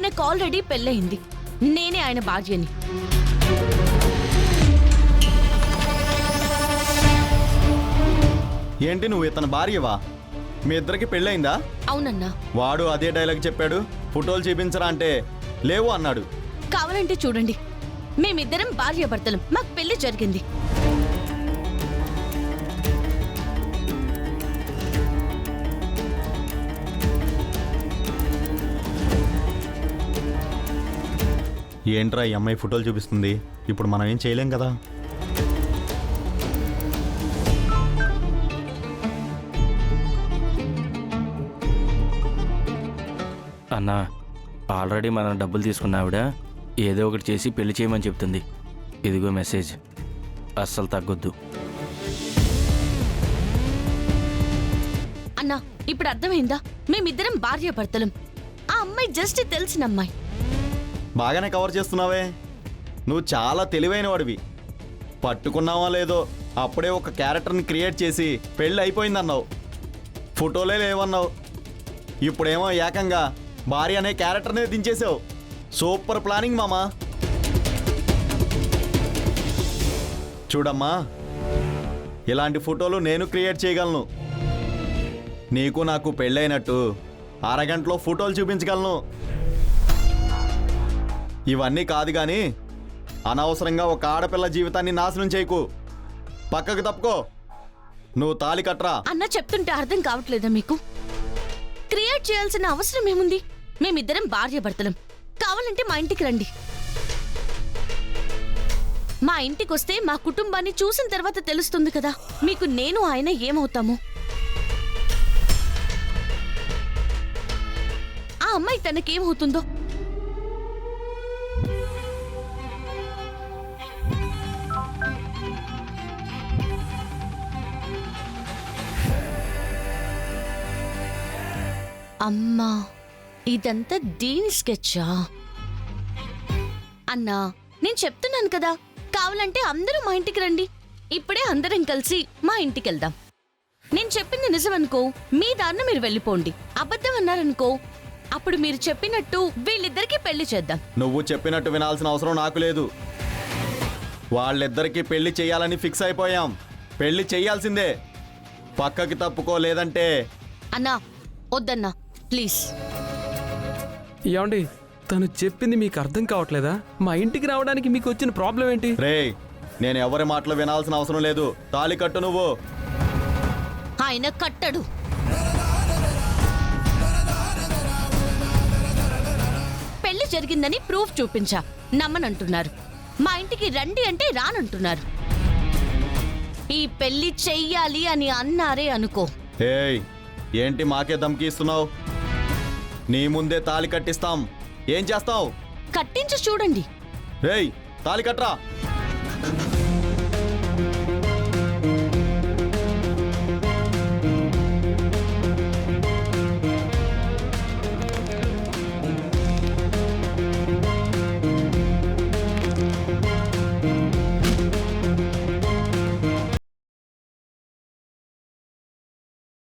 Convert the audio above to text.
ఈయనకు ఆల్రెడీ పెళ్ళయింది. నేనే ఆయన భార్యని. ఏంటి నువ్వు ఇతని భార్యవా? మీ ఇద్దరికి పెళ్ళయిందా? అవునన్నా. వాడు అదే డైలాగ్ చెప్పాడు. ఫోటోలు చూపించరా అంటే లేవు అన్నాడు. కావాలంటే చూడండి, మేమిద్దరం భార్యాభర్తలం. మాకు పెళ్లి జరిగింది. ఏంట్రా ఈ అమ్మాయి ఫోటోలు చూపిస్తుంది? ఇప్పుడు మనం ఏం చేయలేం కదా. అన్నా, ఆల్రెడీ మనం డబ్బులు తీసుకున్న ఆవిడ ఏదో ఒకటి చేసి పెళ్లి చేయమని చెప్తుంది. ఇదిగో మెసేజ్. అస్సలు తగ్గొద్దు. అన్నా, ఇప్పుడు అర్థమైందా? మేమిద్దరం భార్యాభర్తలం. ఆ అమ్మాయి జస్ట్ తెలిసిన అమ్మాయి. బాగానే కవర్ చేస్తున్నావే. నువ్వు చాలా తెలివైన వాడివి. పట్టుకున్నావా లేదో అప్పుడే ఒక క్యారెక్టర్ని క్రియేట్ చేసి పెళ్ళి అయిపోయిందన్నావు. ఫోటోలే లేవన్నావు. ఇప్పుడేమో ఏకంగా భార్య అనే క్యారెక్టర్నే దించేసావు. సూపర్ ప్లానింగ్ మామా. చూడమ్మా, ఇలాంటి ఫోటోలు నేను క్రియేట్ చేయగలను. నీకు నాకు పెళ్ళైనట్టు అరగంటలో ఫోటోలు చూపించగలను. ఇవన్నీ కాదు కానీ అనవసరంగా ఒక ఆడపిల్ల జీవితాన్ని నాశనం చేయకు. పక్కకు తప్పుకో. నువ్వు తాళి కట్రా. అన్న చెప్తుంటే అర్థం కావట్లేదా మీకు? క్రియేట్ చేయాల్సిన అవసరం ఏముంది? మేమిద్దరం భార్యాభర్తలం. కావాలంటే మా ఇంటికి రండి. మా ఇంటికి వస్తే మా కుటుంబాన్ని చూసిన తర్వాత తెలుస్తుంది కదా మీకు నేను ఆయన ఏమవుతాము. ఆ అమ్మాయి తనకేమవుతుందో. అమ్మా, ఇదంతా దీని స్కెచ్చా? అన్నా, నేను చెప్తున్నాను కదా, కావాలంటే అందరూ మా ఇంటికి రండి. ఇప్పుడే అందరం కలిసి మా ఇంటికి వెళ్దాం. నేను చెప్పింది నిజమనుకో, మీ దారిన మీరు వెళ్ళిపోండి. అబద్ధం అన్నారనుకో, అప్పుడు మీరు చెప్పినట్టు వీళ్ళిద్దరికీ పెళ్లి చేద్దాం. నువ్వు చెప్పినట్టు వినాల్సిన అవసరం నాకు లేదు. వాళ్ళిద్దరికీ పెళ్లి చెయ్యాలని ఫిక్స్ అయిపోయాం. పెళ్లి చెయ్యాల్సిందే. పక్కకి తప్పుకో, లేదంటే. అన్నా, వద్దన్నా, ప్లీజ్. ఏమండి, తను చెప్పింది మీకు అర్థం కావట్లేదా? మా ఇంటికి రావడానికి మీకు వచ్చిన ప్రాబ్లం ఏంటి? రేయ్, నేను ఎవరి మాటలు వినాల్సిన అవసరం లేదు. తాళి కట్టు నువ్వు. ఆయన కట్టడు. పెళ్లి జరిగిందని ప్రూఫ్ చూపించా, నమ్మనంటున్నారు. మా ఇంటికి రండి అంటే రానంటున్నారు. ఈ పెళ్లి చెయ్యాలి అని అన్నారే అనుకో. ఏయ్, ఏంటి మాకే ధమ్కి ఇస్తున్నావు? నీ ముందే తాళి కట్టిస్తాం. ఏం చేస్తావు? కట్టించి చూడండి. రేయ్, తాళి కట్రా.